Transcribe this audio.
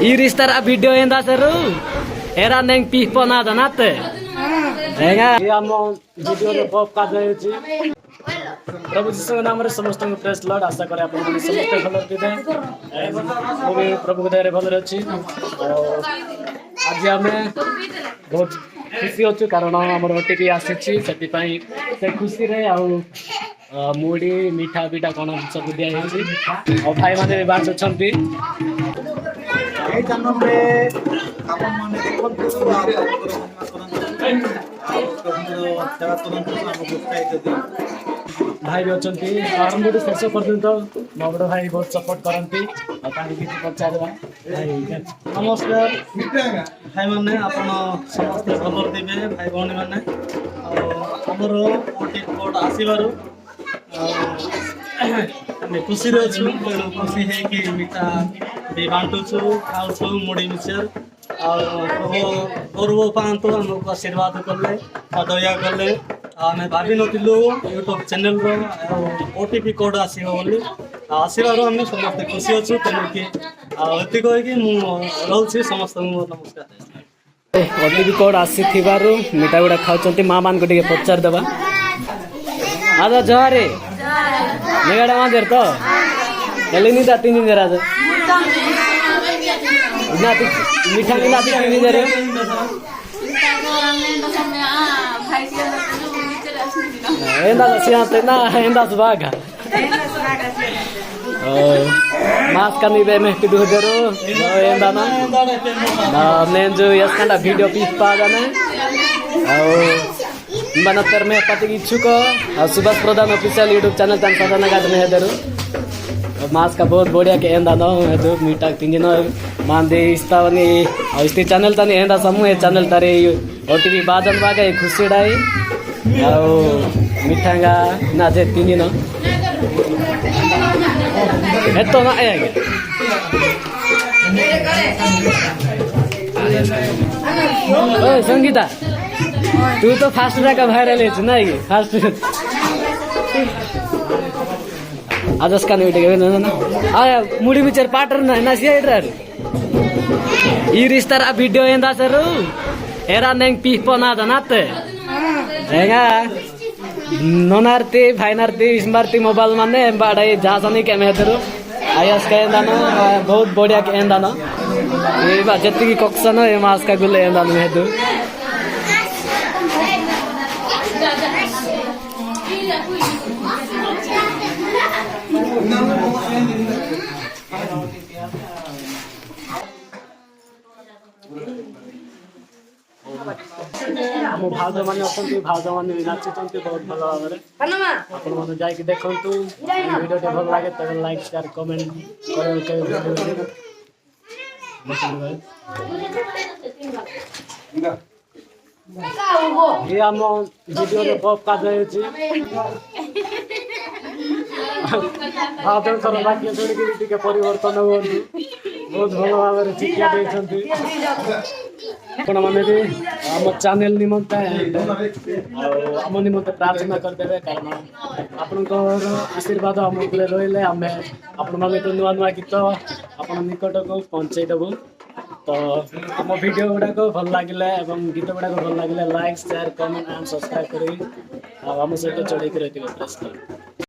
ಈ ರಿಸ್ತಾರ ವಿಡಿಯೋ ಎಂದ sir era ನೆಂಗ್ piece ಪನಾದ ನಾತೆ हेगा हम वीडियो रे पॉप का दे छी प्रभु जीसु के नाम रे समस्त प्रेस लॉर्ड आशा करे अपन समस्त भलो दिदे ओबे प्रभु के दया रे भलो अछि आज हमें बहुत खुशी होछु कारण हमर ओटीपी आसी सेति पई से खुशी रे आ मुड़ी मीठा बीटा कोन सब दिया हेछि और भाई माने बात छथि ए जन्म रे अपन माने भाई भी अच्छा आरंभ शेष पर्यंत मो बड़ भाई बहुत सपोर्ट करती पचारा नमस्कार भाई मैंने आप समस्त खबर देवे भाई भाई मैंने आमर ओटी कोड आसवर खुशी अच्छु तेणु खुशी है कि मीठा भी बांटुचु खाऊँ मुड़ी मिक्सर गौरव पातु आमको आशीर्वाद कले दया कले आम भावी नु यूट्यूब चैनल ओटीपी कोड आसो आसवर आम समस्त खुशी अच्छु तेणुकि ये कहीकि मुझे समस्त नमस्कार ओटीपी कोड आसी मीठा गुड़ा खाऊँ माँ मान को पचार देवा आज जहरे मेगाड़ा मांझर तो नहीं था 3 दिन राज मीठा मिला 3 दिन रे एंदा सियाते ना एंदा सुभागा मास कनी बे में किदु जरो एंदा ना नेन जो यसकांडा वीडियो पीस पा जाने बनतर में पति इच्छुक सुभाष प्रधान ऑफिशियल यूट्यूब चैनल तन साधना गादने हेदरू मास का बहुत बढ़िया के एंदा न हेदू मीठा तिंजिन मांदे इस्तावनी इस्ती चैनल तनी एंदा समूह चैनल तारे ओटीपी बाजन बागा खुशी डाई मिठांगा ना जे तिंजिन एतो ना आएगा ओए संगीता तू तो फास्ट जाकर वायरल है ना ये फास्ट आज उसका नहीं उठेगा ना आया मुड़ी बिचार पार्टनर ना ना सिया इधर ये रिश्ता वीडियो एंदा सर एरा नेंग पीस पना दनाते हैगा नोनारती फाइनारती स्मारती मोबाइल माने बाड़ा ये जासनी के मेहदरू आयस का एंदा ना बहुत बढ़िया के एंदा ना ये बात जत्ती की कॉक्सन है मास का गुले एंदा मेहदू आम भाज मैंने अच्छा भाज मैंने नाचुंट बहुत भल भाव में जाकि देखु वीडियो भल लगे तब लाइक शेयर कमेंट ये आम वीडियो रे पॉप का दे छी भाव थोड़ा बाकी शुणिक परिवर्तन हुई बहुत भल भाव में शिक्षा देती आपण मैंने भी आम चैनल निमंते आम निमंते प्रार्थना करदे कारण आपणकर आशीर्वाद आम रही आम आपण मैंने तो नुआ नुआ गीत आप निकट को पहुँचईदेबू तो आम वीडियो गुड़ाक भल लगे गीत गुड़ाक भल लगे like share comment and subscribe कर सहित जोड़े रही।